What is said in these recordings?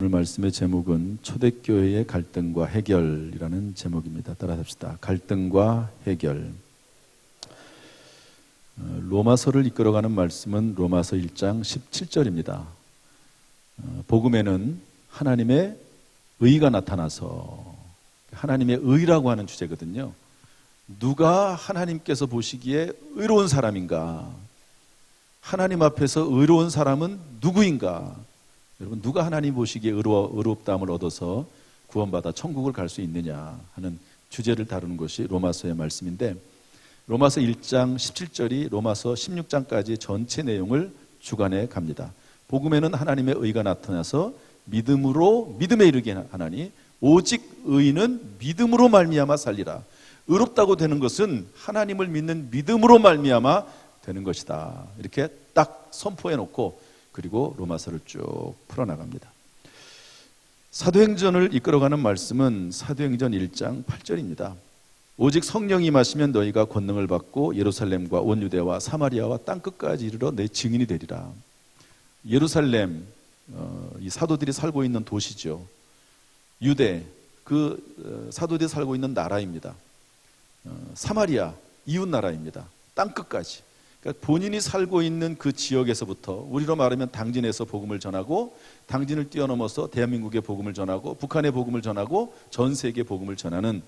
오늘 말씀의 제목은 초대교회의 갈등과 해결이라는 제목입니다. 따라합시다. 갈등과 해결. 로마서를 이끌어가는 말씀은 로마서 1장 17절입니다. 복음에는 하나님의 의가 나타나서, 하나님의 의라고 하는 주제거든요. 누가 하나님께서 보시기에 의로운 사람인가? 하나님 앞에서 의로운 사람은 누구인가? 여러분, 누가 하나님 보시기에 의롭다함을 얻어서 구원받아 천국을 갈 수 있느냐 하는 주제를 다루는 것이 로마서의 말씀인데, 로마서 1장 17절이 로마서 16장까지 전체 내용을 주관해 갑니다. 복음에는 하나님의 의가 나타나서 믿음으로 믿음에 이르게 하나니 오직 의인은 믿음으로 말미암아 살리라. 의롭다고 되는 것은 하나님을 믿는 믿음으로 말미암아 되는 것이다. 이렇게 딱 선포해 놓고 그리고 로마서를 쭉 풀어나갑니다. 사도행전을 이끌어가는 말씀은 사도행전 1장 8절입니다. 오직 성령이 임하시면 너희가 권능을 받고 예루살렘과 온 유대와 사마리아와 땅끝까지 이르러 내 증인이 되리라. 예루살렘, 이 사도들이 살고 있는 도시죠. 유대, 그 사도들이 살고 있는 나라입니다. 사마리아, 이웃 나라입니다. 땅끝까지. 그러니까 본인이 살고 있는 그 지역에서부터, 우리로 말하면 당진에서 복음을 전하고, 당진을 뛰어넘어서 대한민국의 복음을 전하고, 북한의 복음을 전하고, 전 세계 복음을 전하는,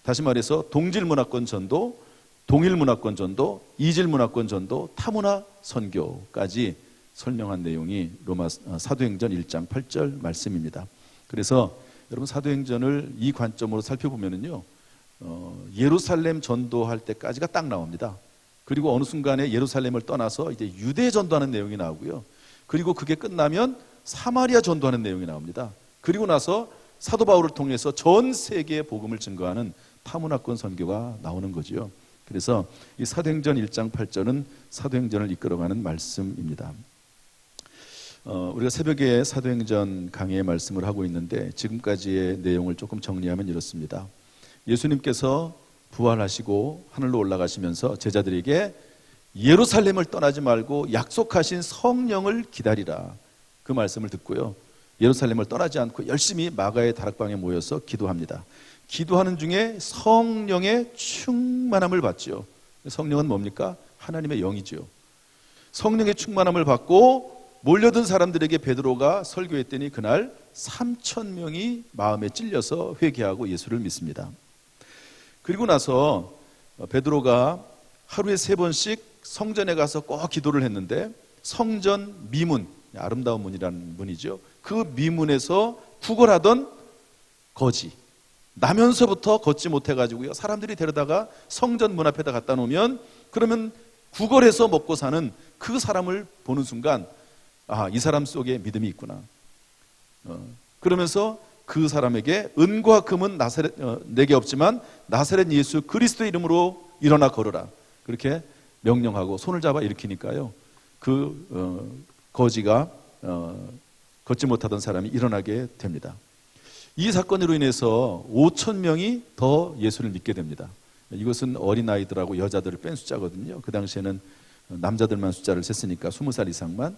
다시 말해서 동질 문화권 전도, 동일 문화권 전도, 이질 문화권 전도, 타문화 선교까지 설명한 내용이 사도행전 1장 8절 말씀입니다. 그래서 여러분, 사도행전을 이 관점으로 살펴보면은요, 예루살렘 전도할 때까지가 딱 나옵니다. 그리고 어느 순간에 예루살렘을 떠나서 이제 유대 전도하는 내용이 나오고요. 그리고 그게 끝나면 사마리아 전도하는 내용이 나옵니다. 그리고 나서 사도 바울을 통해서 전 세계에 복음을 증거하는 타문화권 선교가 나오는 거죠. 그래서 이 사도행전 1장 8절은 사도행전을 이끌어가는 말씀입니다. 우리가 새벽에 사도행전 강의의 말씀을 하고 있는데, 지금까지의 내용을 조금 정리하면 이렇습니다. 예수님께서 부활하시고 하늘로 올라가시면서 제자들에게 예루살렘을 떠나지 말고 약속하신 성령을 기다리라, 그 말씀을 듣고요, 예루살렘을 떠나지 않고 열심히 마가의 다락방에 모여서 기도합니다. 기도하는 중에 성령의 충만함을 받죠. 성령은 뭡니까? 하나님의 영이죠. 성령의 충만함을 받고 몰려든 사람들에게 베드로가 설교했더니 그날 3,000명이 마음에 찔려서 회개하고 예수를 믿습니다. 그리고 나서 베드로가 하루에 3번씩 성전에 가서 꼭 기도를 했는데, 성전 미문, 아름다운 문이라는 문이죠. 그 미문에서 구걸하던 거지, 나면서부터 걷지 못해가지고요, 사람들이 데려다가 성전 문 앞에다 갖다 놓으면, 그러면 구걸해서 먹고 사는 그 사람을 보는 순간, 아, 이 사람 속에 믿음이 있구나. 그러면서 그 사람에게 은과 금은 내게 없지만 나사렛 예수 그리스도의 이름으로 일어나 걸어라, 그렇게 명령하고 손을 잡아 일으키니까요, 그 거지가 걷지 못하던 사람이 일어나게 됩니다. 이 사건으로 인해서 5,000명이 더 예수를 믿게 됩니다. 이것은 어린아이들하고 여자들을 뺀 숫자거든요. 그 당시에는 남자들만 숫자를 셌으니까 20살 이상만.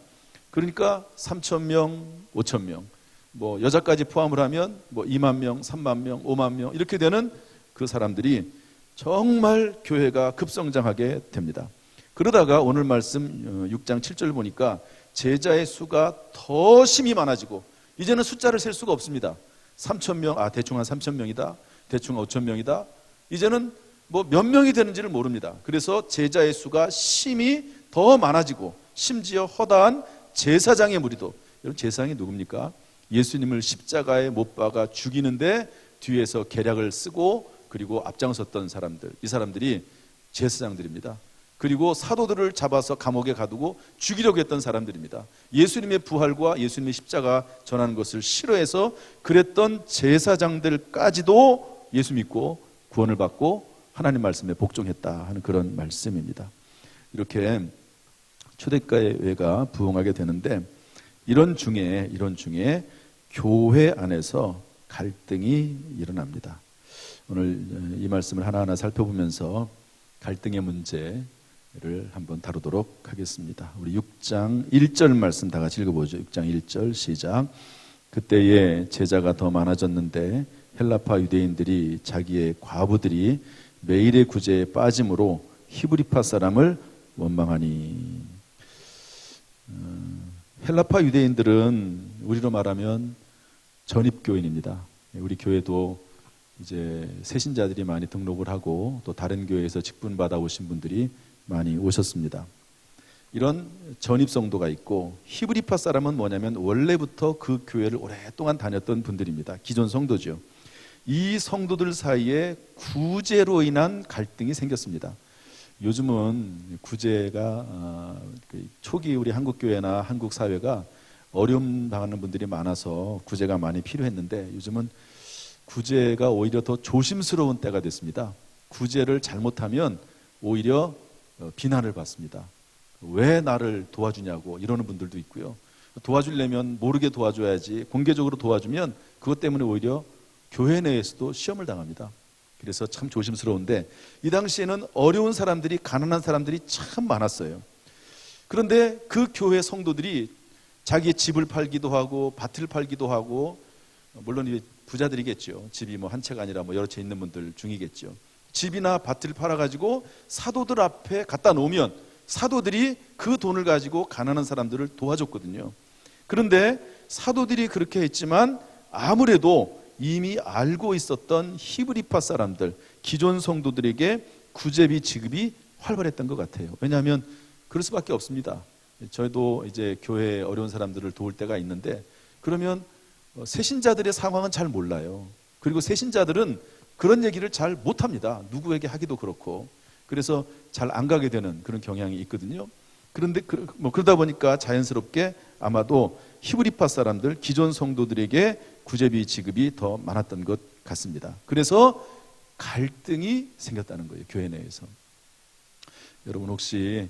그러니까 3,000명, 5,000명, 뭐 여자까지 포함을 하면 뭐 2만 명, 3만 명, 5만 명 이렇게 되는 그 사람들이 정말 교회가 급성장하게 됩니다. 그러다가 오늘 말씀 6장 7절 보니까 제자의 수가 더 심히 많아지고, 이제는 숫자를 셀 수가 없습니다. 3,000명, 대충 한 3,000명이다, 대충 5,000명이다, 이제는 뭐 몇 명이 되는지를 모릅니다. 그래서 제자의 수가 심히 더 많아지고, 심지어 허다한 제사장의 무리도, 여러분, 제사장이 누굽니까? 예수님을 십자가에 못 박아 죽이는데 뒤에서 계략을 쓰고 그리고 앞장섰던 사람들, 이 사람들이 제사장들입니다. 그리고 사도들을 잡아서 감옥에 가두고 죽이려고 했던 사람들입니다. 예수님의 부활과 예수님의 십자가 전하는 것을 싫어해서 그랬던 제사장들까지도 예수 믿고 구원을 받고 하나님 말씀에 복종했다 하는 그런 말씀입니다. 이렇게 초대교회가 부흥하게 되는데, 이런 중에 교회 안에서 갈등이 일어납니다. 오늘 이 말씀을 하나하나 살펴보면서 갈등의 문제를 한번 다루도록 하겠습니다. 우리 6장 1절 말씀 다 같이 읽어보죠. 6장 1절 시작. 그때에 제자가 더 많아졌는데 헬라파 유대인들이 자기의 과부들이 매일의 구제에 빠짐으로 히브리파 사람을 원망하니. 헬라파 유대인들은 우리로 말하면 전입교인입니다. 우리 교회도 이제 새신자들이 많이 등록을 하고 또 다른 교회에서 직분 받아 오신 분들이 많이 오셨습니다. 이런 전입성도가 있고, 히브리파 사람은 뭐냐면 원래부터 그 교회를 오랫동안 다녔던 분들입니다. 기존 성도죠. 이 성도들 사이에 구제로 인한 갈등이 생겼습니다. 요즘은 구제가 초기 우리 한국 교회나 한국 사회가 어려움 당하는 분들이 많아서 구제가 많이 필요했는데, 요즘은 구제가 오히려 더 조심스러운 때가 됐습니다. 구제를 잘못하면 오히려 비난을 받습니다. 왜 나를 도와주냐고 이러는 분들도 있고요. 도와주려면 모르게 도와줘야지, 공개적으로 도와주면 그것 때문에 오히려 교회 내에서도 시험을 당합니다. 그래서 참 조심스러운데, 이 당시에는 어려운 사람들이, 가난한 사람들이 참 많았어요. 그런데 그 교회 성도들이 자기의 집을 팔기도 하고 밭을 팔기도 하고, 물론 부자들이겠죠. 집이 뭐 한 채가 아니라 뭐 여러 채 있는 분들 중이겠죠. 집이나 밭을 팔아가지고 사도들 앞에 갖다 놓으면 사도들이 그 돈을 가지고 가난한 사람들을 도와줬거든요. 그런데 사도들이 그렇게 했지만 아무래도 이미 알고 있었던 히브리파 사람들, 기존 성도들에게 구제비 지급이 활발했던 것 같아요. 왜냐하면 그럴 수밖에 없습니다. 저희도 이제 교회에 어려운 사람들을 도울 때가 있는데, 그러면 새신자들의 상황은 잘 몰라요. 그리고 새신자들은 그런 얘기를 잘 못합니다. 누구에게 하기도 그렇고. 그래서 잘 안 가게 되는 그런 경향이 있거든요. 그런데 그러다 보니까 자연스럽게 아마도 히브리파 사람들, 기존 성도들에게 구제비 지급이 더 많았던 것 같습니다. 그래서 갈등이 생겼다는 거예요, 교회 내에서. 여러분 혹시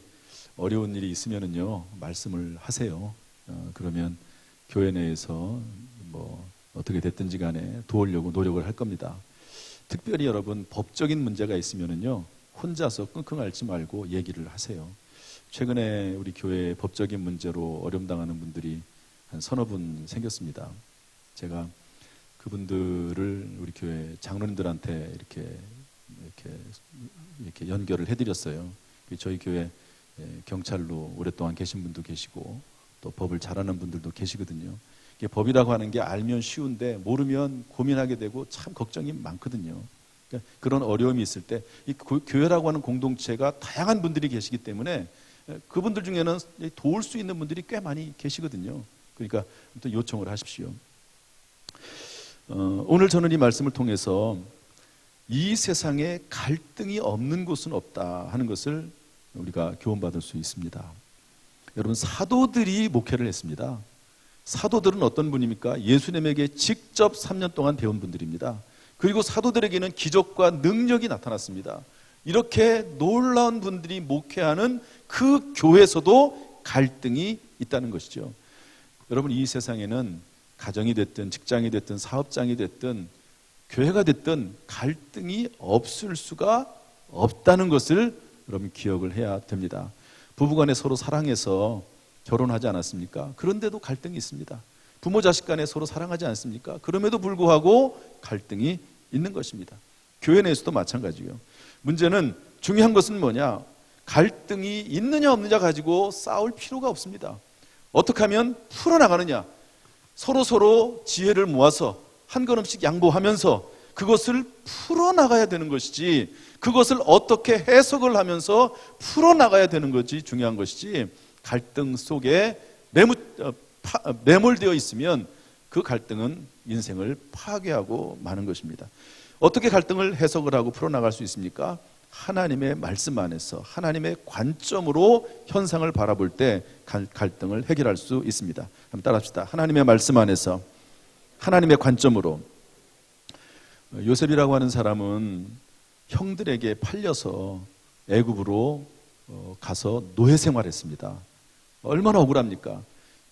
어려운 일이 있으면은요, 말씀을 하세요. 그러면 교회 내에서 뭐 어떻게 됐든지 간에 도우려고 노력을 할 겁니다. 특별히 여러분 법적인 문제가 있으면은요, 혼자서 끙끙 앓지 말고 얘기를 하세요. 최근에 우리 교회에 법적인 문제로 어려움 당하는 분들이 한 서너 분 생겼습니다. 제가 그분들을 우리 교회 장로님들한테 이렇게 연결을 해드렸어요. 저희 교회 경찰로 오랫동안 계신 분도 계시고 또 법을 잘하는 분들도 계시거든요. 이게 법이라고 하는 게 알면 쉬운데 모르면 고민하게 되고 참 걱정이 많거든요. 그러니까 그런 어려움이 있을 때 이 교회라고 하는 공동체가 다양한 분들이 계시기 때문에 그분들 중에는 도울 수 있는 분들이 꽤 많이 계시거든요. 그러니까 또 요청을 하십시오. 오늘 저는 이 말씀을 통해서 이 세상에 갈등이 없는 곳은 없다 하는 것을 우리가 교훈받을 수 있습니다. 여러분, 사도들이 목회를 했습니다. 사도들은 어떤 분입니까? 예수님에게 직접 3년 동안 배운 분들입니다. 그리고 사도들에게는 기적과 능력이 나타났습니다. 이렇게 놀라운 분들이 목회하는 그 교회에서도 갈등이 있다는 것이죠. 여러분, 이 세상에는 가정이 됐든 직장이 됐든 사업장이 됐든 교회가 됐든 갈등이 없을 수가 없다는 것을 여러분 기억을 해야 됩니다. 부부간에 서로 사랑해서 결혼하지 않았습니까? 그런데도 갈등이 있습니다. 부모 자식 간에 서로 사랑하지 않습니까? 그럼에도 불구하고 갈등이 있는 것입니다. 교회 내에서도 마찬가지고요. 문제는, 중요한 것은 뭐냐? 갈등이 있느냐 없느냐 가지고 싸울 필요가 없습니다. 어떻게 하면 풀어나가느냐? 서로 지혜를 모아서 한 걸음씩 양보하면서 그것을 풀어나가야 되는 것이지, 그것을 어떻게 해석을 하면서 풀어나가야 되는 것이 중요한 것이지, 갈등 속에 매몰되어 있으면 그 갈등은 인생을 파괴하고 마는 것입니다. 어떻게 갈등을 해석을 하고 풀어나갈 수 있습니까? 하나님의 말씀 안에서 하나님의 관점으로 현상을 바라볼 때 갈등을 해결할 수 있습니다. 한번 따라합시다. 하나님의 말씀 안에서 하나님의 관점으로. 요셉이라고 하는 사람은 형들에게 팔려서 애굽으로 가서 노예 생활했습니다. 얼마나 억울합니까?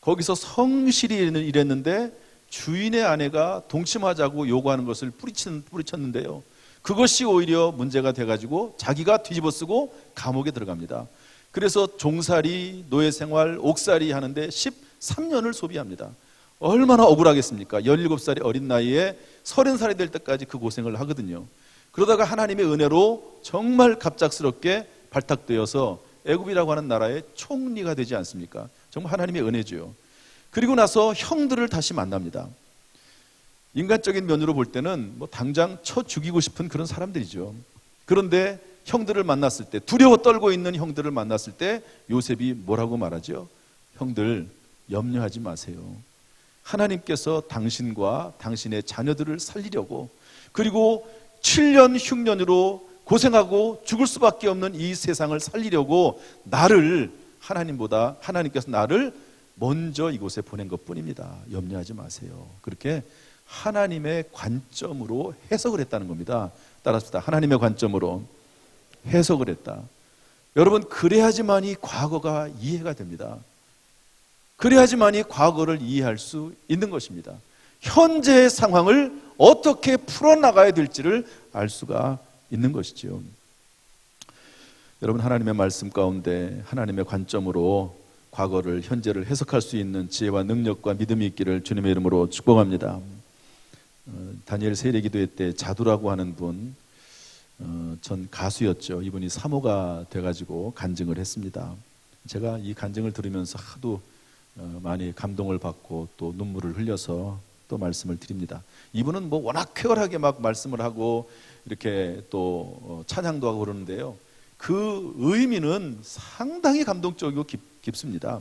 거기서 성실히 일했는데 주인의 아내가 동침하자고 요구하는 것을 뿌리쳤는데요, 그것이 오히려 문제가 돼가지고 자기가 뒤집어 쓰고 감옥에 들어갑니다. 그래서 종살이, 노예생활, 옥살이 하는데 13년을 소비합니다. 얼마나 억울하겠습니까? 17살의 어린 나이에 30살이 될 때까지 그 고생을 하거든요. 그러다가 하나님의 은혜로 정말 갑작스럽게 발탁되어서 애굽이라고 하는 나라의 총리가 되지 않습니까? 정말 하나님의 은혜죠. 그리고 나서 형들을 다시 만납니다. 인간적인 면으로 볼 때는 뭐 당장 쳐 죽이고 싶은 그런 사람들이죠. 그런데 형들을 만났을 때, 두려워 떨고 있는 형들을 만났을 때 요셉이 뭐라고 말하죠? 형들, 염려하지 마세요. 하나님께서 당신과 당신의 자녀들을 살리려고, 그리고 7년 흉년으로 고생하고 죽을 수밖에 없는 이 세상을 살리려고 하나님께서 나를 먼저 이곳에 보낸 것뿐입니다. 염려하지 마세요. 그렇게 하나님의 관점으로 해석을 했다는 겁니다. 따라합시다. 하나님의 관점으로 해석을 했다. 여러분, 그래야지만이 과거가 이해가 됩니다. 그래야지만이 과거를 이해할 수 있는 것입니다. 현재의 상황을 어떻게 풀어나가야 될지를 알 수가 있는 것이죠. 여러분, 하나님의 말씀 가운데 하나님의 관점으로 과거를, 현재를 해석할 수 있는 지혜와 능력과 믿음이 있기를 주님의 이름으로 축복합니다. 다니엘 세례기도회 때 자두라고 하는 분, 전 가수였죠. 이분이 사모가 돼가지고 간증을 했습니다. 제가 이 간증을 들으면서 하도 많이 감동을 받고 또 눈물을 흘려서 또 말씀을 드립니다. 이분은 뭐 워낙 쾌활하게 막 말씀을 하고 이렇게 또 찬양도 하고 그러는데요. 그 의미는 상당히 감동적이고 깊습니다.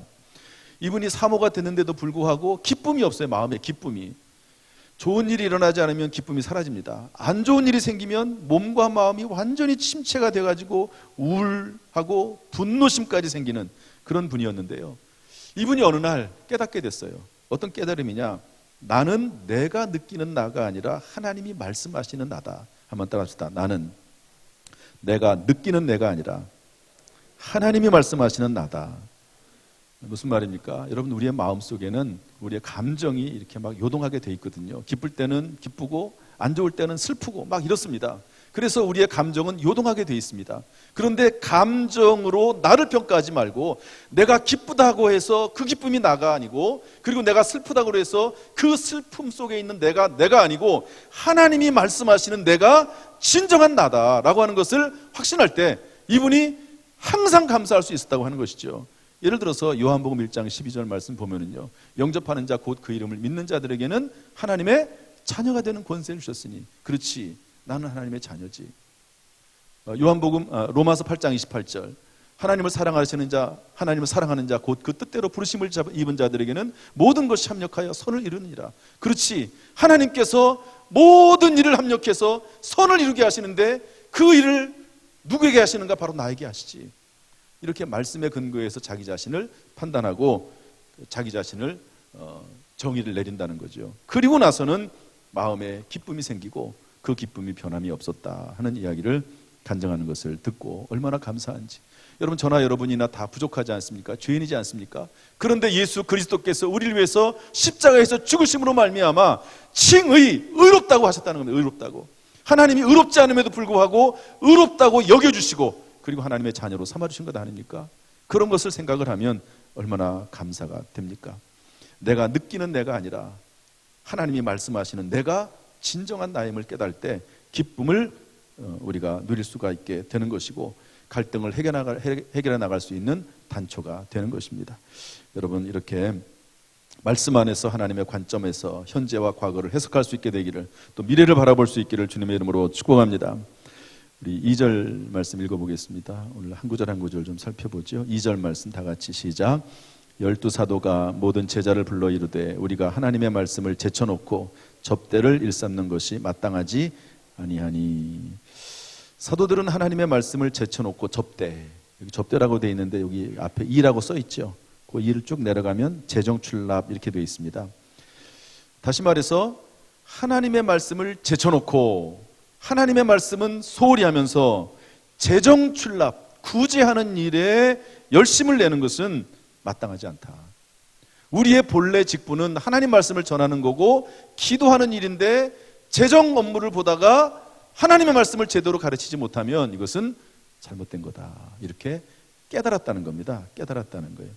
이분이 사모가 됐는데도 불구하고 기쁨이 없어요. 마음에 기쁨이. 좋은 일이 일어나지 않으면 기쁨이 사라집니다. 안 좋은 일이 생기면 몸과 마음이 완전히 침체가 돼가지고 우울하고 분노심까지 생기는 그런 분이었는데요. 이분이 어느 날 깨닫게 됐어요. 어떤 깨달음이냐? 나는 내가 느끼는 나가 아니라 하나님이 말씀하시는 나다. 한번 따라합시다. 나는 내가 느끼는 내가 아니라 하나님이 말씀하시는 나다. 무슨 말입니까? 여러분, 우리의 마음속에는 우리의 감정이 이렇게 막 요동하게 돼 있거든요. 기쁠 때는 기쁘고 안 좋을 때는 슬프고 막 이렇습니다. 그래서 우리의 감정은 요동하게 돼 있습니다. 그런데 감정으로 나를 평가하지 말고, 내가 기쁘다고 해서 그 기쁨이 나가 아니고, 그리고 내가 슬프다고 해서 그 슬픔 속에 있는 내가 아니고, 하나님이 말씀하시는 내가 진정한 나다라고 하는 것을 확신할 때 이분이 항상 감사할 수 있었다고 하는 것이죠. 예를 들어서 요한복음 1장 12절 말씀 보면은요, 영접하는 자 곧 그 이름을 믿는 자들에게는 하나님의 자녀가 되는 권세를 주셨으니. 그렇지, 나는 하나님의 자녀지. 로마서 8장 28절, 하나님을 사랑하시는 자, 하나님을 사랑하는 자 곧 그 뜻대로 부르심을 입은 자들에게는 모든 것이 합력하여 선을 이루느니라. 그렇지, 하나님께서 모든 일을 합력해서 선을 이루게 하시는데 그 일을 누구에게 하시는가? 바로 나에게 하시지. 이렇게 말씀에 근거해서 자기 자신을 판단하고 자기 자신을 정의를 내린다는 거죠. 그리고 나서는 마음에 기쁨이 생기고 그 기쁨이 변함이 없었다 하는 이야기를 간증하는 것을 듣고 얼마나 감사한지. 여러분, 저나 여러분이나 다 부족하지 않습니까? 죄인이지 않습니까? 그런데 예수 그리스도께서 우리를 위해서 십자가에서 죽으심으로 말미암아 칭의, 의롭다고 하셨다는 겁니다. 의롭다고. 하나님이 의롭지 않음에도 불구하고 의롭다고 여겨주시고, 그리고 하나님의 자녀로 삼아주신 것 아닙니까? 그런 것을 생각을 하면 얼마나 감사가 됩니까? 내가 느끼는 내가 아니라 하나님이 말씀하시는 내가 진정한 나임을 깨달을 때 기쁨을 우리가 누릴 수가 있게 되는 것이고, 갈등을 해결해 나갈 수 있는 단초가 되는 것입니다. 여러분, 이렇게 말씀 안에서 하나님의 관점에서 현재와 과거를 해석할 수 있게 되기를, 또 미래를 바라볼 수 있기를 주님의 이름으로 축복합니다. 우리 2절 말씀 읽어보겠습니다. 오늘 한 구절 한 구절 좀 살펴보죠. 2절 말씀 다 같이 시작. 12사도가 모든 제자를 불러 이르되 우리가 하나님의 말씀을 제쳐놓고 접대를 일삼는 것이 마땅하지 아니하니. 사도들은 하나님의 말씀을 제쳐놓고 접대, 여기 접대라고 되어 있는데 여기 앞에 이라고 써 있죠. 그 이를 쭉 내려가면 재정출납 이렇게 되어 있습니다. 다시 말해서 하나님의 말씀을 제쳐놓고, 하나님의 말씀은 소홀히 하면서 재정출납, 구제하는 일에 열심을 내는 것은 마땅하지 않다. 우리의 본래 직분은 하나님 말씀을 전하는 거고 기도하는 일인데, 재정 업무를 보다가 하나님의 말씀을 제대로 가르치지 못하면 이것은 잘못된 거다. 이렇게 깨달았다는 겁니다. 깨달았다는 거예요.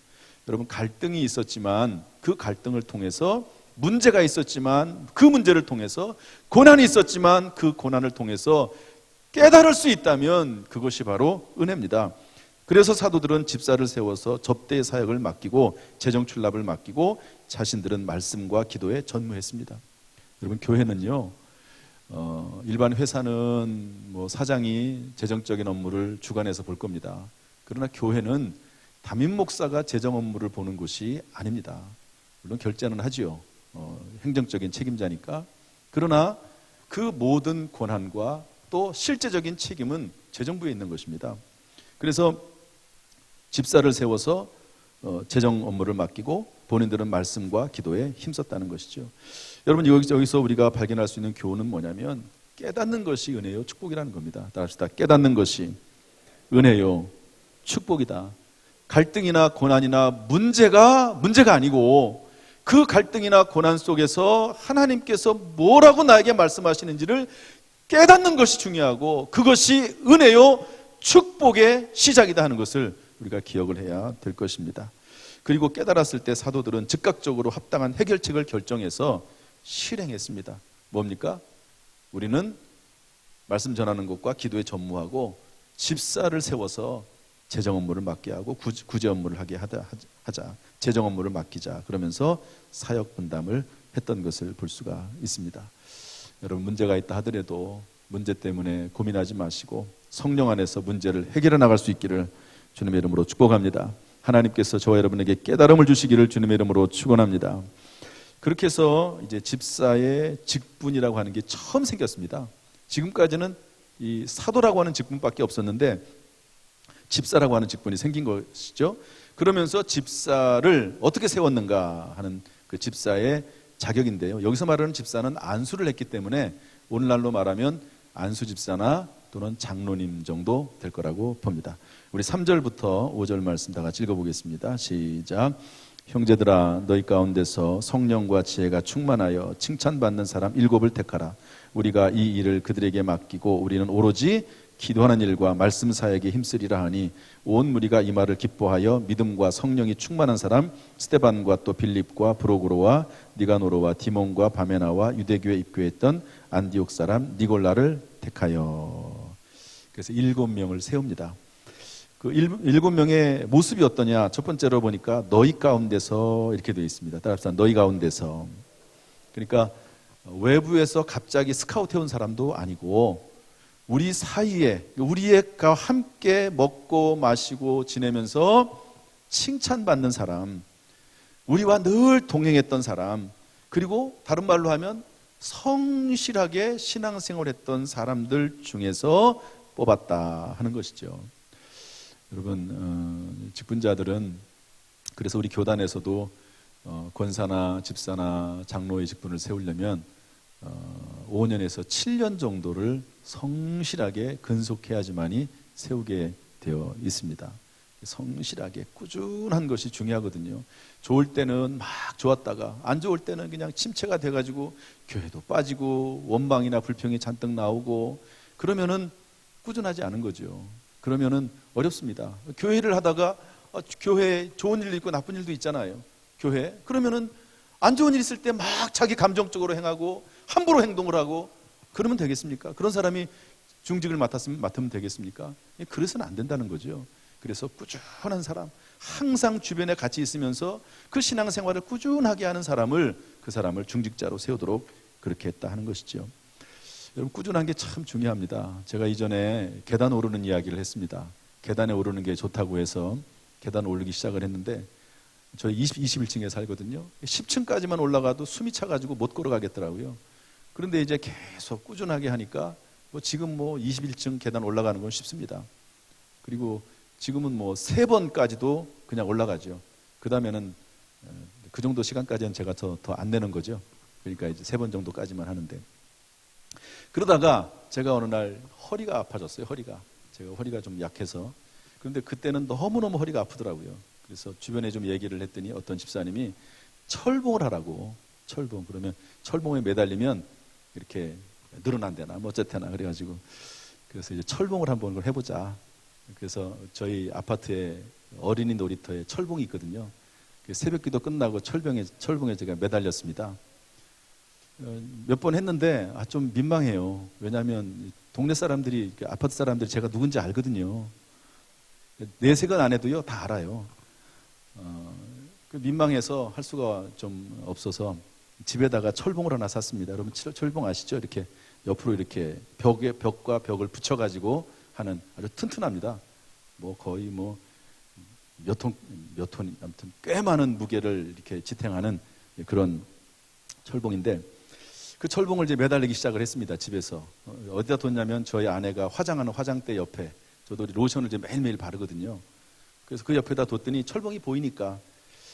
여러분, 갈등이 있었지만 그 갈등을 통해서 문제가 있었지만 그 문제를 통해서, 고난이 있었지만 그 고난을 통해서 깨달을 수 있다면 그것이 바로 은혜입니다. 그래서 사도들은 집사를 세워서 접대의 사역을 맡기고 재정 출납을 맡기고 자신들은 말씀과 기도에 전무했습니다. 여러분, 교회는요, 일반 회사는 뭐 사장이 재정적인 업무를 주관해서 볼 겁니다. 그러나 교회는 담임 목사가 재정 업무를 보는 곳이 아닙니다. 물론 결제는 하지요. 행정적인 책임자니까. 그러나 그 모든 권한과 또 실제적인 책임은 재정부에 있는 것입니다. 그래서 집사를 세워서 재정 업무를 맡기고 본인들은 말씀과 기도에 힘썼다는 것이죠. 여러분, 여기서 우리가 발견할 수 있는 교훈은 뭐냐면 깨닫는 것이 은혜요 축복이라는 겁니다. 따라합시다. 깨닫는 것이 은혜요 축복이다. 갈등이나 고난이나 문제가 아니고 그 갈등이나 고난 속에서 하나님께서 뭐라고 나에게 말씀하시는지를 깨닫는 것이 중요하고 그것이 은혜요 축복의 시작이다 하는 것을 우리가 기억을 해야 될 것입니다. 그리고 깨달았을 때 사도들은 즉각적으로 합당한 해결책을 결정해서 실행했습니다. 뭡니까? 우리는 말씀 전하는 것과 기도에 전무하고 집사를 세워서 재정 업무를 맡게 하고 구제 업무를 하게 하자. 재정 업무를 맡기자. 그러면서 사역 분담을 했던 것을 볼 수가 있습니다. 여러분, 문제가 있다 하더라도 문제 때문에 고민하지 마시고 성령 안에서 문제를 해결해 나갈 수 있기를 주님의 이름으로 축복합니다. 하나님께서 저와 여러분에게 깨달음을 주시기를 주님의 이름으로 축원합니다. 그렇게 해서 이제 집사의 직분이라고 하는 게 처음 생겼습니다. 지금까지는 이 사도라고 하는 직분밖에 없었는데 집사라고 하는 직분이 생긴 것이죠. 그러면서 집사를 어떻게 세웠는가 하는 그 집사의 자격인데요. 여기서 말하는 집사는 안수를 했기 때문에 오늘날로 말하면 안수 집사나 또는 장로님 정도 될 거라고 봅니다. 우리 3절부터 5절 말씀 다 같이 읽어보겠습니다. 시작. 형제들아, 너희 가운데서 성령과 지혜가 충만하여 칭찬받는 사람 7을 택하라. 우리가 이 일을 그들에게 맡기고 우리는 오로지 기도하는 일과 말씀 사역에 힘쓰리라 하니 온 무리가 이 말을 기뻐하여 믿음과 성령이 충만한 사람 스데반과 또 빌립과 브로그로와 니가노로와 디몬과 바메나와 유대교에 입교했던 안디옥 사람 니골라를 택하여. 그래서 7명을 세웁니다. 그 7명의 모습이 어떠냐? 첫 번째로 보니까 너희 가운데서 이렇게 되어 있습니다. 따라합시다. 너희 가운데서. 그러니까 외부에서 갑자기 스카우트 해온 사람도 아니고 우리 사이에, 우리가 함께 먹고 마시고 지내면서 칭찬받는 사람, 우리와 늘 동행했던 사람, 그리고 다른 말로 하면 성실하게 신앙생활했던 사람들 중에서 뽑았다 하는 것이죠. 여러분, 직분자들은 그래서 우리 교단에서도 권사나 집사나 장로의 직분을 세우려면 5년에서 7년 정도를 성실하게 근속해야지만이 세우게 되어 있습니다. 성실하게 꾸준한 것이 중요하거든요. 좋을 때는 막 좋았다가 안 좋을 때는 그냥 침체가 돼가지고 교회도 빠지고 원망이나 불평이 잔뜩 나오고 그러면은 꾸준하지 않은 거죠. 그러면은 어렵습니다. 교회를 하다가 교회에 좋은 일도 있고 나쁜 일도 있잖아요. 교회 그러면은 안 좋은 일 있을 때 막 자기 감정적으로 행하고 함부로 행동을 하고 그러면 되겠습니까? 그런 사람이 중직을 맡으면 되겠습니까? 그래서는 안 된다는 거죠. 그래서 꾸준한 사람, 항상 주변에 같이 있으면서 그 신앙생활을 꾸준하게 하는 사람을 그 사람을 중직자로 세우도록 그렇게 했다 하는 것이죠. 여러분, 꾸준한 게 참 중요합니다. 제가 이전에 계단 오르는 이야기를 했습니다. 계단에 오르는 게 좋다고 해서 계단 오르기 시작을 했는데 저희 21층에 살거든요. 10층까지만 올라가도 숨이 차가지고 못 걸어가겠더라고요. 그런데 이제 계속 꾸준하게 하니까 지금 21층 계단 올라가는 건 쉽습니다. 그리고 지금은 3번까지도 그냥 올라가죠. 그 다음에는 그 정도 시간까지는 제가 더 안 내는 거죠. 그러니까 이제 3번 정도까지만 하는데. 그러다가 제가 어느 날 허리가 아파졌어요. 제가 허리가 좀 약해서. 그런데 그때는 너무너무 허리가 아프더라고요. 그래서 주변에 좀 얘기를 했더니 어떤 집사님이 철봉을 하라고. 철봉. 그러면 철봉에 매달리면 이렇게 늘어난대나 어쨌거나 그래가지고 그래서 이제 철봉을 한번 해보자. 그래서 저희 아파트에 어린이 놀이터에 철봉이 있거든요. 새벽기도 끝나고 철봉에 제가 매달렸습니다. 몇 번 했는데 좀 민망해요. 왜냐하면 동네 사람들이, 아파트 사람들이 제가 누군지 알거든요. 내색은 안 해도요 다 알아요. 민망해서 할 수가 좀 없어서 집에다가 철봉을 하나 샀습니다. 여러분 철봉 아시죠? 이렇게 옆으로 이렇게 벽과 벽을 붙여가지고 하는 아주 튼튼합니다. 거의 몇 톤, 아무튼 꽤 많은 무게를 이렇게 지탱하는 그런 철봉인데, 그 철봉을 이제 매달리기 시작을 했습니다. 집에서. 어디다 뒀냐면 저희 아내가 화장하는 화장대 옆에, 저도 로션을 이제 매일매일 바르거든요. 그래서 그 옆에다 뒀더니 철봉이 보이니까,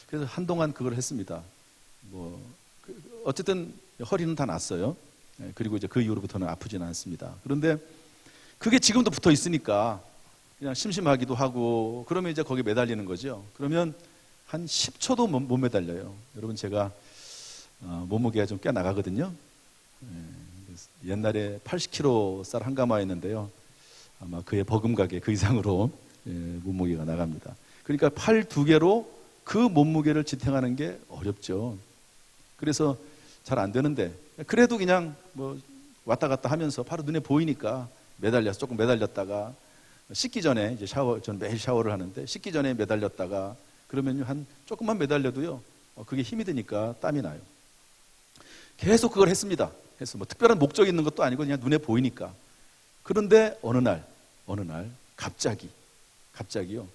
그래서 한동안 그걸 했습니다. 어쨌든 허리는 다 났어요. 그리고 이제 그 이후로부터는 아프지는 않습니다. 그런데 그게 지금도 붙어 있으니까 그냥 심심하기도 하고, 그러면 이제 거기에 매달리는 거죠. 그러면 한 10초도 못 매달려요. 여러분, 제가 몸무게가 좀 꽤 나가거든요. 옛날에 80kg 쌀 한 가마였는데요. 아마 그에 버금가게 그 이상으로 몸무게가 나갑니다. 그러니까 팔 두 개로 그 몸무게를 지탱하는 게 어렵죠. 그래서 잘 안 되는데, 그래도 그냥 왔다 갔다 하면서 바로 눈에 보이니까 매달려서 조금 매달렸다가, 씻기 전에 이제 저는 매일 샤워를 하는데 씻기 전에 매달렸다가, 그러면 한 조금만 매달려도요 그게 힘이 드니까 땀이 나요. 계속 그걸 했습니다. 그래서 특별한 목적이 있는 것도 아니고 그냥 눈에 보이니까. 그런데 어느 날 갑자기요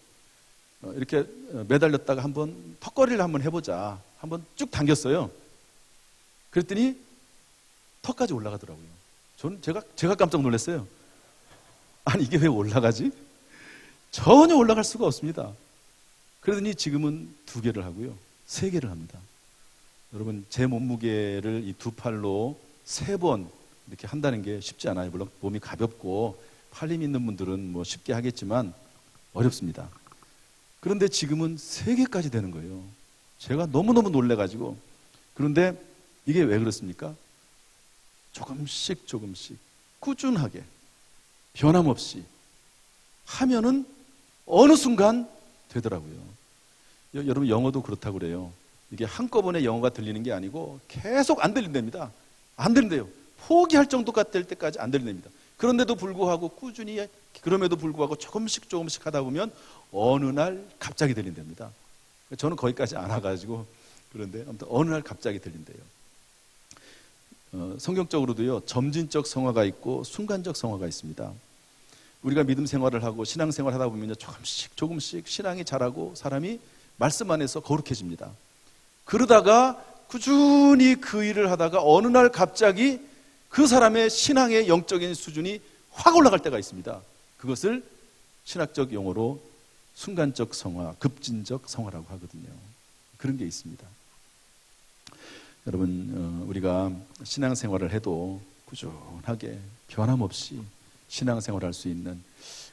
이렇게 매달렸다가 한번 턱걸이를 한번 해보자, 한번 쭉 당겼어요. 그랬더니 턱까지 올라가더라고요. 저는 제가 깜짝 놀랐어요. 아니, 이게 왜 올라가지? 전혀 올라갈 수가 없습니다. 그러더니 지금은 2개를 하고요, 3개를 합니다. 여러분, 제 몸무게를 이 2팔로 3번 이렇게 한다는 게 쉽지 않아요. 물론 몸이 가볍고 팔 힘 있는 분들은 쉽게 하겠지만 어렵습니다. 그런데 지금은 3개까지 되는 거예요. 제가 너무너무 놀래가지고. 그런데 이게 왜 그렇습니까? 조금씩 꾸준하게 변함없이 하면은 어느 순간 되더라고요. 여러분, 영어도 그렇다고 그래요. 이게 한꺼번에 영어가 들리는 게 아니고 계속 안 들린답니다. 안 들린대요. 포기할 정도가 될 때까지 안 들린답니다. 그런데도 불구하고 꾸준히, 그럼에도 불구하고 조금씩 하다 보면 어느 날 갑자기 들린답니다. 저는 거기까지 안 와가지고, 그런데 아무튼 어느 날 갑자기 들린대요. 성경적으로도요, 점진적 성화가 있고 순간적 성화가 있습니다. 우리가 믿음 생활을 하고 신앙 생활을 하다 보면 조금씩 신앙이 자라고 사람이 말씀 안에서 거룩해집니다. 그러다가 꾸준히 그 일을 하다가 어느 날 갑자기 그 사람의 신앙의 영적인 수준이 확 올라갈 때가 있습니다. 그것을 신학적 용어로 순간적 성화, 급진적 성화라고 하거든요. 그런 게 있습니다. 여러분, 우리가 신앙생활을 해도 꾸준하게 변함없이 신앙생활을 할 수 있는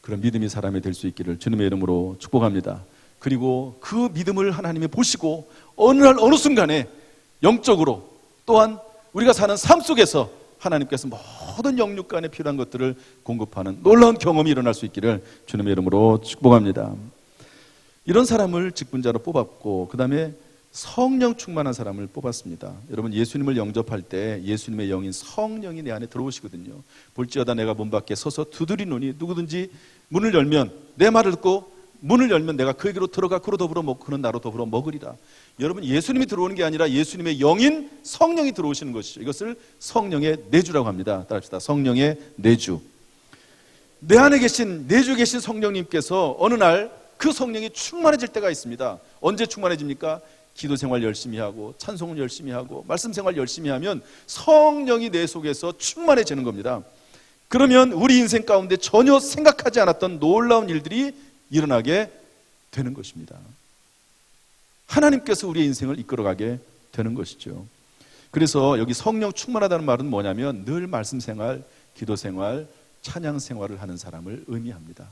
그런 믿음의 사람이 될 수 있기를 주님의 이름으로 축복합니다. 그리고 그 믿음을 하나님이 보시고 어느 날 어느 순간에 영적으로, 또한 우리가 사는 삶 속에서 하나님께서 모든 영육간에 필요한 것들을 공급하는 놀라운 경험이 일어날 수 있기를 주님의 이름으로 축복합니다. 이런 사람을 직분자로 뽑았고, 그 다음에 성령 충만한 사람을 뽑았습니다. 여러분, 예수님을 영접할 때 예수님의 영인 성령이 내 안에 들어오시거든요. 볼지어다 내가 문 밖에 서서 두드리노니 누구든지 문을 열면, 내 말을 듣고 문을 열면 내가 그에게로 들어가 그로 더불어 먹고 그는 나로 더불어 먹으리라. 여러분, 예수님이 들어오는 게 아니라 예수님의 영인 성령이 들어오시는 것이죠. 이것을 성령의 내주라고 합니다. 따라합시다. 성령의 내주. 내 안에 계신, 내주 계신 성령님께서 어느 날 그 성령이 충만해질 때가 있습니다. 언제 충만해집니까? 기도 생활 열심히 하고 찬송을 열심히 하고 말씀 생활 열심히 하면 성령이 내 속에서 충만해지는 겁니다. 그러면 우리 인생 가운데 전혀 생각하지 않았던 놀라운 일들이 일어나게 되는 것입니다. 하나님께서 우리의 인생을 이끌어가게 되는 것이죠. 그래서 여기 성령 충만하다는 말은 뭐냐면 늘 말씀 생활, 기도 생활, 찬양 생활을 하는 사람을 의미합니다.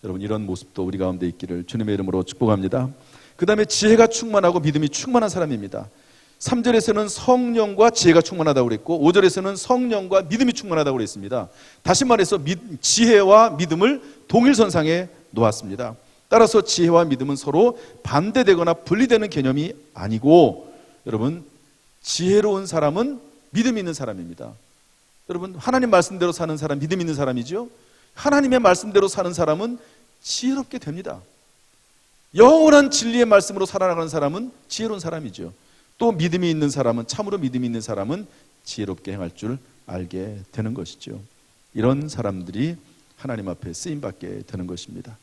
여러분, 이런 모습도 우리 가운데 있기를 주님의 이름으로 축복합니다. 그 다음에 지혜가 충만하고 믿음이 충만한 사람입니다. 3절에서는 성령과 지혜가 충만하다고 그랬고 5절에서는 성령과 믿음이 충만하다고 그랬습니다. 다시 말해서 지혜와 믿음을 동일선상에 놓았습니다. 따라서 지혜와 믿음은 서로 반대되거나 분리되는 개념이 아니고, 여러분, 지혜로운 사람은 믿음 있는 사람입니다. 여러분, 하나님 말씀대로 사는 사람 믿음 있는 사람이죠. 하나님의 말씀대로 사는 사람은 지혜롭게 됩니다. 영원한 진리의 말씀으로 살아나가는 사람은 지혜로운 사람이죠. 또 믿음이 있는 사람은, 참으로 믿음이 있는 사람은 지혜롭게 행할 줄 알게 되는 것이죠. 이런 사람들이 하나님 앞에 쓰임받게 되는 것입니다.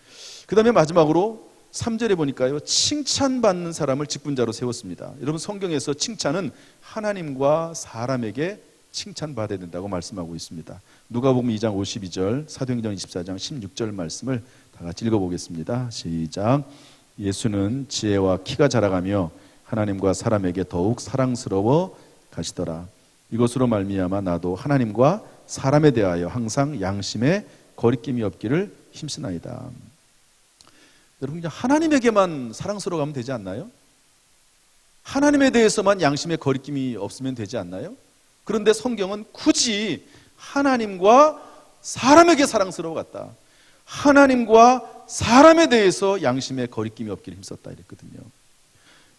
그 다음에 마지막으로 3절에 보니까요, 칭찬받는 사람을 직분자로 세웠습니다. 여러분, 성경에서 칭찬은 하나님과 사람에게 칭찬받아야 된다고 말씀하고 있습니다. 누가복음 2장 52절, 사도행전 24장 16절 말씀을 다 같이 읽어보겠습니다. 시작. 예수는 지혜와 키가 자라가며 하나님과 사람에게 더욱 사랑스러워 가시더라. 이것으로 말미암아 나도 하나님과 사람에 대하여 항상 양심에 거리낌이 없기를 힘쓰나이다. 여러분, 그냥 하나님에게만 사랑스러워 가면 되지 않나요? 하나님에 대해서만 양심에 거리낌이 없으면 되지 않나요? 그런데 성경은 굳이 하나님과 사람에게 사랑스러워 갔다. 하나님과 사람에 대해서 양심에 거리낌이 없기를 힘썼다 이랬거든요.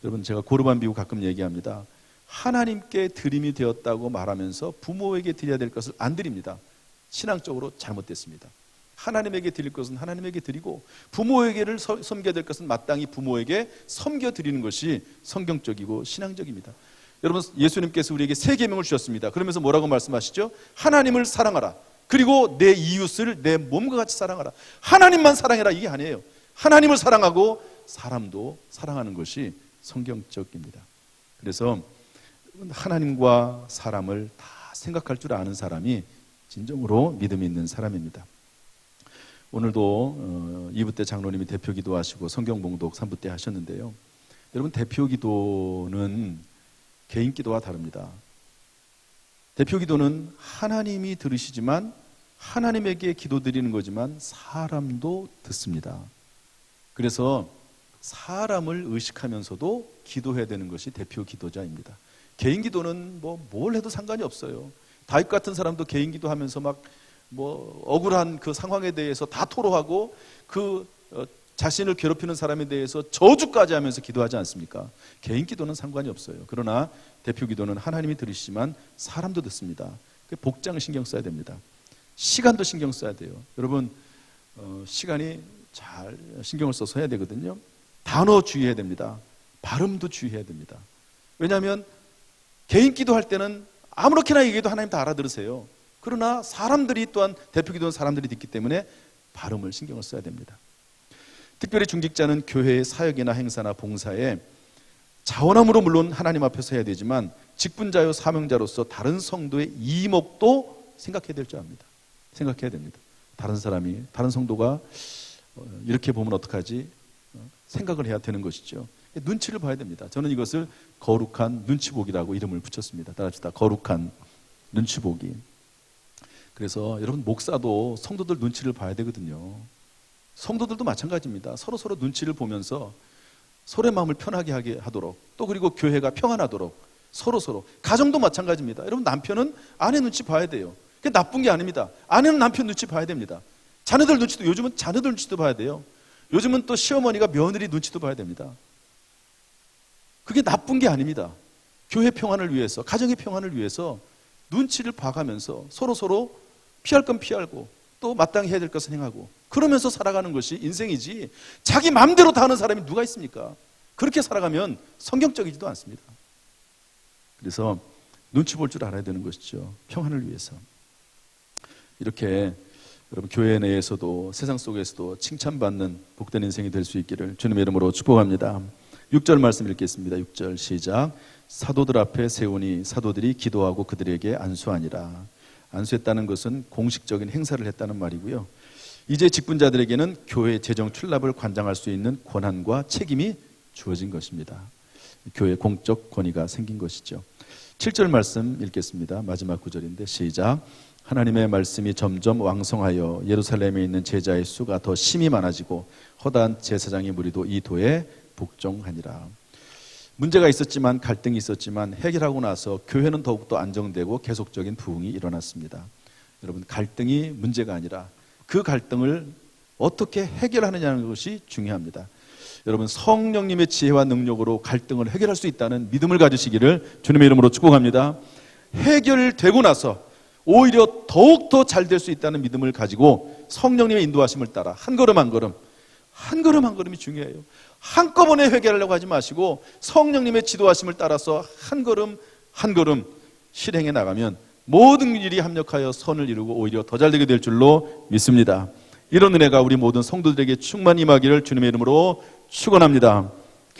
여러분, 제가 고르반 비유 가끔 얘기합니다. 하나님께 드림이 되었다고 말하면서 부모에게 드려야 될 것을 안 드립니다. 신앙적으로 잘못됐습니다. 하나님에게 드릴 것은 하나님에게 드리고 부모에게를 섬겨야 될 것은 마땅히 부모에게 섬겨드리는 것이 성경적이고 신앙적입니다. 여러분, 예수님께서 우리에게 세 계명을 주셨습니다. 그러면서 뭐라고 말씀하시죠? 하나님을 사랑하라. 그리고 내 이웃을 내 몸과 같이 사랑하라. 하나님만 사랑해라, 이게 아니에요. 하나님을 사랑하고 사람도 사랑하는 것이 성경적입니다. 그래서 하나님과 사람을 다 생각할 줄 아는 사람이 진정으로 믿음이 있는 사람입니다. 오늘도 2부 때 장로님이 대표 기도하시고 성경 봉독 3부 때 하셨는데요. 여러분, 대표 기도는 개인 기도와 다릅니다. 대표 기도는 하나님이 들으시지만 하나님에게 기도드리는 거지만 사람도 듣습니다. 그래서 사람을 의식하면서도 기도해야 되는 것이 대표 기도자입니다. 개인 기도는 뭘 해도 상관이 없어요. 다윗 같은 사람도 개인 기도하면서 막 억울한 그 상황에 대해서 다 토로하고 자신을 괴롭히는 사람에 대해서 저주까지 하면서 기도하지 않습니까? 개인 기도는 상관이 없어요. 그러나 대표 기도는 하나님이 들으시지만 사람도 듣습니다. 복장을 신경 써야 됩니다. 시간도 신경 써야 돼요. 여러분, 시간이 잘 신경을 써서 해야 되거든요. 단어 주의해야 됩니다. 발음도 주의해야 됩니다. 왜냐하면 개인 기도할 때는 아무렇게나 얘기해도 하나님 다 알아들으세요. 그러나 사람들이 또한 대표 기도는 사람들이 듣기 때문에 발음을 신경을 써야 됩니다. 특별히 중직자는 교회의 사역이나 행사나 봉사에 자원함으로 물론 하나님 앞에서 해야 되지만 직분자요 사명자로서 다른 성도의 이목도 생각해야 될 줄 압니다. 생각해야 됩니다. 다른 성도가 이렇게 보면 어떡하지? 생각을 해야 되는 것이죠. 눈치를 봐야 됩니다. 저는 이것을 거룩한 눈치보기라고 이름을 붙였습니다. 따라합시다. 거룩한 눈치보기. 그래서 여러분, 목사도 성도들 눈치를 봐야 되거든요. 성도들도 마찬가지입니다. 서로 눈치를 보면서 서로의 마음을 편하게 하도록, 또 그리고 교회가 평안하도록 서로 가정도 마찬가지입니다. 여러분, 남편은 아내 눈치 봐야 돼요. 그게 나쁜 게 아닙니다. 아내는 남편 눈치 봐야 됩니다. 자녀들 눈치도, 요즘은 자녀들 눈치도 봐야 돼요. 요즘은 또 시어머니가 며느리 눈치도 봐야 됩니다. 그게 나쁜 게 아닙니다. 교회 평안을 위해서, 가정의 평안을 위해서 눈치를 봐가면서 서로 피할 건 피하고 또 마땅히 해야 될 것은 행하고 그러면서 살아가는 것이 인생이지, 자기 마음대로 다 하는 사람이 누가 있습니까? 그렇게 살아가면 성경적이지도 않습니다. 그래서 눈치 볼 줄 알아야 되는 것이죠. 평안을 위해서. 이렇게 여러분, 교회 내에서도 세상 속에서도 칭찬받는 복된 인생이 될 수 있기를 주님의 이름으로 축복합니다. 6절 말씀 읽겠습니다. 6절 시작. 사도들 앞에 세우니 사도들이 기도하고 그들에게 안수하니라. 안수했다는 것은 공식적인 행사를 했다는 말이고요. 이제 직분자들에게는 교회 재정 출납을 관장할 수 있는 권한과 책임이 주어진 것입니다. 교회 공적 권위가 생긴 것이죠. 7절 말씀 읽겠습니다. 마지막 구절인데 시작. 하나님의 말씀이 점점 왕성하여 예루살렘에 있는 제자의 수가 더 심히 많아지고 허다한 제사장의 무리도 이 도에 복종하니라. 문제가 있었지만, 갈등이 있었지만 해결하고 나서 교회는 더욱더 안정되고 계속적인 부흥이 일어났습니다. 여러분, 갈등이 문제가 아니라 그 갈등을 어떻게 해결하느냐는 것이 중요합니다. 여러분, 성령님의 지혜와 능력으로 갈등을 해결할 수 있다는 믿음을 가지시기를 주님의 이름으로 축복합니다. 해결되고 나서 오히려 더욱더 잘 될 수 있다는 믿음을 가지고 성령님의 인도하심을 따라 한 걸음 한 걸음, 한 걸음 한 걸음이 중요해요. 한꺼번에 회개하려고 하지 마시고 성령님의 지도하심을 따라서 한 걸음 한 걸음 실행해 나가면 모든 일이 합력하여 선을 이루고 오히려 더 잘되게 될 줄로 믿습니다. 이런 은혜가 우리 모든 성도들에게 충만히 임하기를 주님의 이름으로 축원합니다.